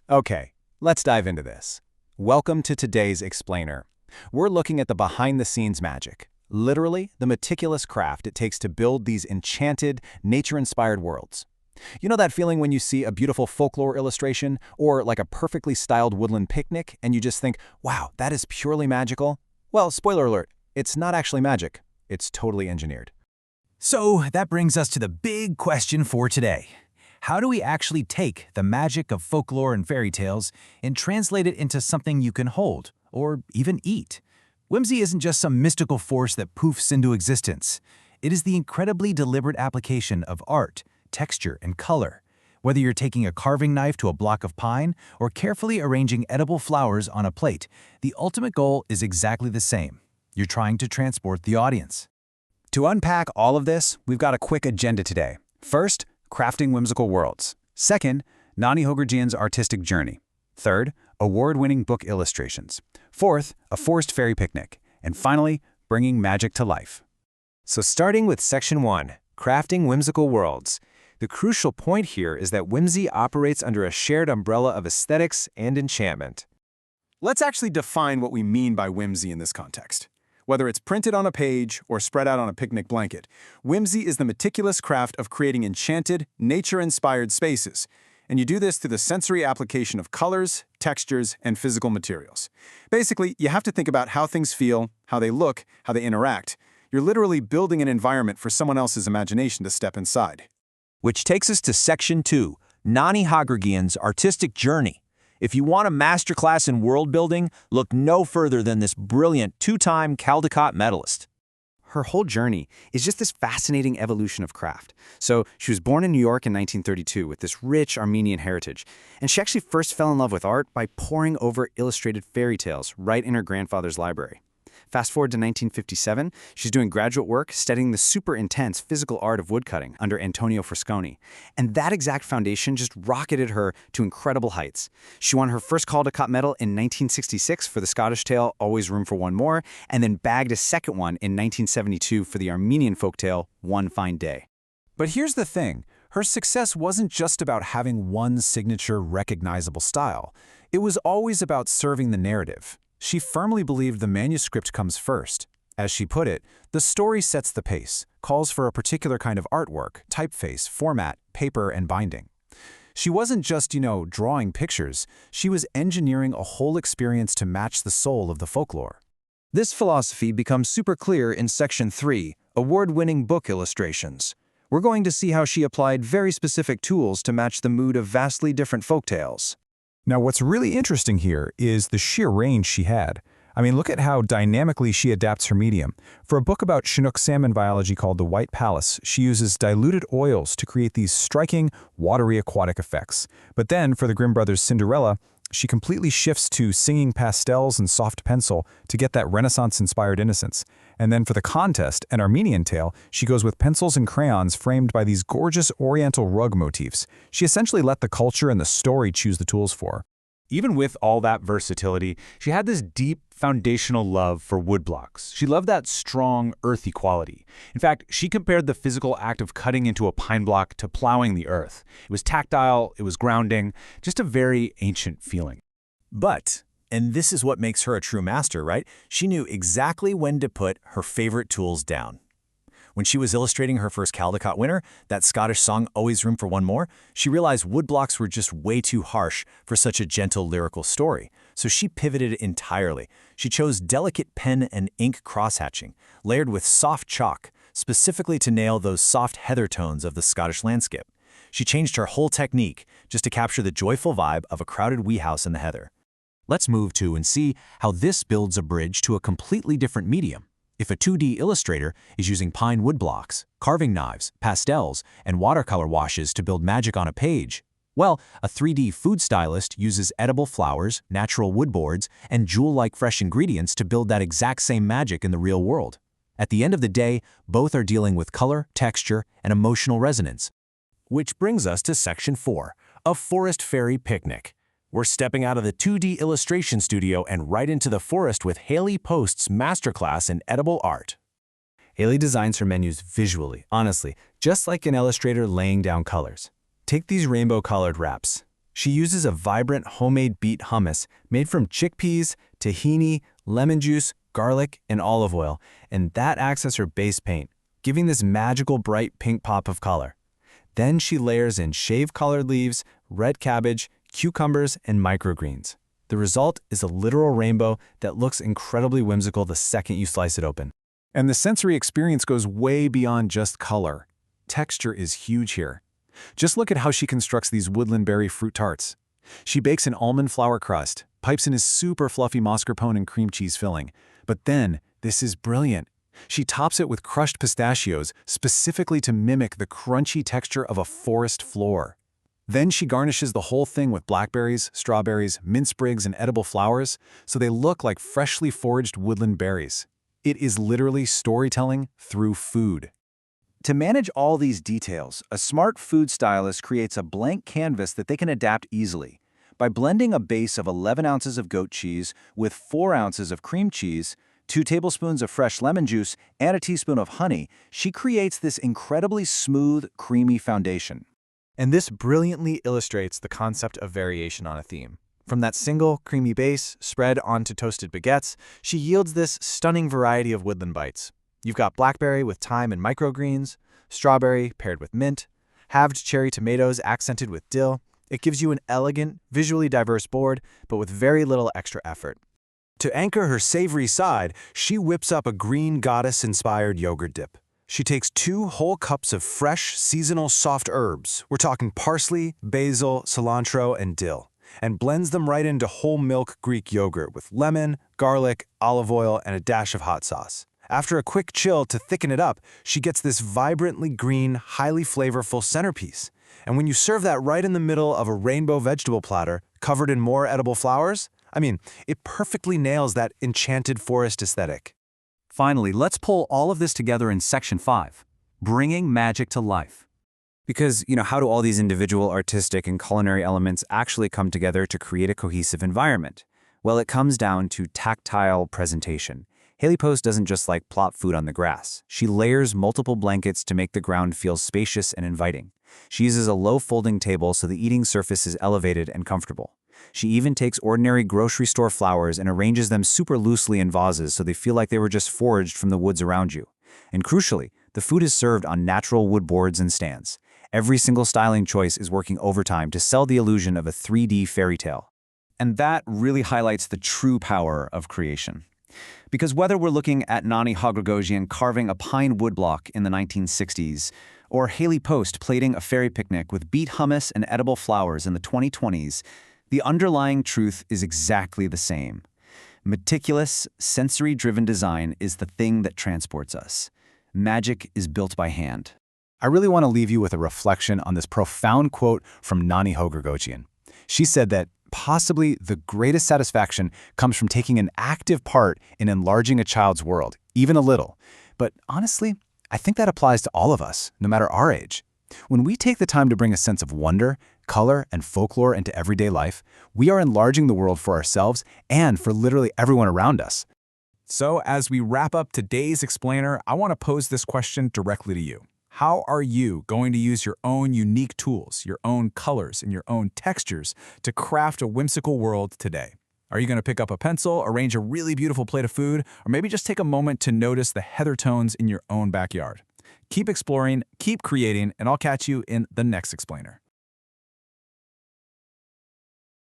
Okay, let's dive into this. Welcome to today's Explainer. We're looking at the behind-the-scenes magic, literally the meticulous craft it takes to build these enchanted, nature-inspired worlds. You know that feeling when you see a beautiful folklore illustration or like a perfectly styled woodland picnic and you just think, wow, that is purely magical? Well, spoiler alert, it's not actually magic. It's totally engineered. So that brings us to the big question for today. How do we actually take the magic of folklore and fairy tales and translate it into something you can hold, or even eat? Whimsy isn't just some mystical force that poofs into existence. It is the incredibly deliberate application of art, texture, and color. Whether you're taking a carving knife to a block of pine or carefully arranging edible flowers on a plate, the ultimate goal is exactly the same. You're trying to transport the audience. To unpack all of this, we've got a quick agenda today. First, crafting whimsical worlds. Second, Nani Hogarjian's artistic journey. Third, award-winning book illustrations. Fourth, a forest fairy picnic. And finally, bringing magic to life. So starting with Section 1, crafting whimsical worlds. The crucial point here is that whimsy operates under a shared umbrella of aesthetics and enchantment. Let's actually define what we mean by whimsy in this context. Whether it's printed on a page or spread out on a picnic blanket, whimsy is the meticulous craft of creating enchanted, nature-inspired spaces. And you do this through the sensory application of colors, textures, and physical materials. Basically, you have to think about how things feel, how they look, how they interact. You're literally building an environment for someone else's imagination to step inside. Which takes us to Section 2, Nani Hogarjian's artistic journey. If you want a masterclass in world building, look no further than this brilliant two-time Caldecott medalist. Her whole journey is just this fascinating evolution of craft. So she was born in New York in 1932 with this rich Armenian heritage, and she actually first fell in love with art by poring over illustrated fairy tales right in her grandfather's library. Fast forward to 1957, she's doing graduate work studying the super intense physical art of woodcutting under Antonio Fresconi. And that exact foundation just rocketed her to incredible heights. She won her first Caldecott medal in 1966 for the Scottish tale Always Room for One More, and then bagged a second one in 1972 for the Armenian folktale One Fine Day. But here's the thing. Her success wasn't just about having one signature recognizable style. It was always about serving the narrative. She firmly believed the manuscript comes first. As she put it, the story sets the pace, calls for a particular kind of artwork, typeface, format, paper, and binding. She wasn't just, drawing pictures. She was engineering a whole experience to match the soul of the folklore. This philosophy becomes super clear in Section 3, award-winning book illustrations. We're going to see how she applied very specific tools to match the mood of vastly different folktales. Now, what's really interesting here is the sheer range she had. I mean, look at how dynamically she adapts her medium. For a book about Chinook salmon biology called The White Palace, she uses diluted oils to create these striking, watery aquatic effects. But then, for the Grimm brothers' Cinderella, she completely shifts to singing pastels and soft pencil to get that Renaissance-inspired innocence. And then for the contest, an Armenian tale, she goes with pencils and crayons framed by these gorgeous oriental rug motifs. She essentially let the culture and the story choose the tools for her. Even with all that versatility, she had this deep foundational love for woodblocks. She loved that strong, earthy quality. In fact, she compared the physical act of cutting into a pine block to plowing the earth. It was tactile, it was grounding, just a very ancient feeling. But, and this is what makes her a true master, right? She knew exactly when to put her favorite tools down. When she was illustrating her first Caldecott winner, that Scottish song Always Room for One More, she realized woodblocks were just way too harsh for such a gentle lyrical story. So she pivoted entirely. She chose delicate pen and ink crosshatching, layered with soft chalk, specifically to nail those soft heather tones of the Scottish landscape. She changed her whole technique just to capture the joyful vibe of a crowded wee house in the heather. Let's move to and see how this builds a bridge to a completely different medium. If a 2D illustrator is using pine woodblocks, carving knives, pastels, and watercolor washes to build magic on a page, well, a 3D food stylist uses edible flowers, natural wood boards, and jewel-like fresh ingredients to build that exact same magic in the real world. At the end of the day, both are dealing with color, texture, and emotional resonance. Which brings us to Section 4, a forest fairy picnic. We're stepping out of the 2D illustration studio and right into the forest with Haley Post's masterclass in edible art. Haley designs her menus visually, honestly, just like an illustrator laying down colors. Take these rainbow-colored wraps. She uses a vibrant homemade beet hummus made from chickpeas, tahini, lemon juice, garlic, and olive oil, and that acts as her base paint, giving this magical bright pink pop of color. Then she layers in shave-colored leaves, red cabbage, cucumbers, and microgreens. The result is a literal rainbow that looks incredibly whimsical the second you slice it open. And the sensory experience goes way beyond just color. Texture is huge here. Just look at how she constructs these woodland berry fruit tarts. She bakes an almond flour crust, pipes in a super fluffy mascarpone and cream cheese filling. But then, this is brilliant. She tops it with crushed pistachios, specifically to mimic the crunchy texture of a forest floor. Then she garnishes the whole thing with blackberries, strawberries, mint sprigs, and edible flowers, so they look like freshly foraged woodland berries. It is literally storytelling through food. To manage all these details, a smart food stylist creates a blank canvas that they can adapt easily. By blending a base of 11 ounces of goat cheese with 4 ounces of cream cheese, 2 tablespoons of fresh lemon juice, and a teaspoon of honey, she creates this incredibly smooth, creamy foundation. And this brilliantly illustrates the concept of variation on a theme. From that single, creamy base spread onto toasted baguettes, she yields this stunning variety of woodland bites. You've got blackberry with thyme and microgreens, strawberry paired with mint, halved cherry tomatoes accented with dill. It gives you an elegant, visually diverse board, but with very little extra effort. To anchor her savory side, she whips up a green goddess-inspired yogurt dip. She takes 2 whole cups of fresh, seasonal soft herbs, we're talking parsley, basil, cilantro, and dill, and blends them right into whole milk Greek yogurt with lemon, garlic, olive oil, and a dash of hot sauce. After a quick chill to thicken it up, she gets this vibrantly green, highly flavorful centerpiece. And when you serve that right in the middle of a rainbow vegetable platter, covered in more edible flowers, it perfectly nails that enchanted forest aesthetic. Finally, let's pull all of this together in Section 5, bringing magic to life. Because, how do all these individual artistic and culinary elements actually come together to create a cohesive environment? Well, it comes down to tactile presentation. Haley Post doesn't just plop food on the grass. She layers multiple blankets to make the ground feel spacious and inviting. She uses a low folding table so the eating surface is elevated and comfortable. She even takes ordinary grocery store flowers and arranges them super loosely in vases so they feel like they were just foraged from the woods around you. And crucially, the food is served on natural wood boards and stands. Every single styling choice is working overtime to sell the illusion of a 3D fairy tale. And that really highlights the true power of creation. Because whether we're looking at Nani Hagregosian carving a pine woodblock in the 1960s, or Haley Post plating a fairy picnic with beet hummus and edible flowers in the 2020s, the underlying truth is exactly the same. Meticulous, sensory-driven design is the thing that transports us. Magic is built by hand. I really want to leave you with a reflection on this profound quote from Nani Hagregosian. She said that possibly the greatest satisfaction comes from taking an active part in enlarging a child's world, even a little. But honestly, I think that applies to all of us, no matter our age. When we take the time to bring a sense of wonder, color, and folklore into everyday life, we are enlarging the world for ourselves and for literally everyone around us. So as we wrap up today's explainer, I want to pose this question directly to you. How are you going to use your own unique tools, your own colors, and your own textures to craft a whimsical world today? Are you going to pick up a pencil, arrange a really beautiful plate of food, or maybe just take a moment to notice the heather tones in your own backyard? Keep exploring, keep creating, and I'll catch you in the next explainer.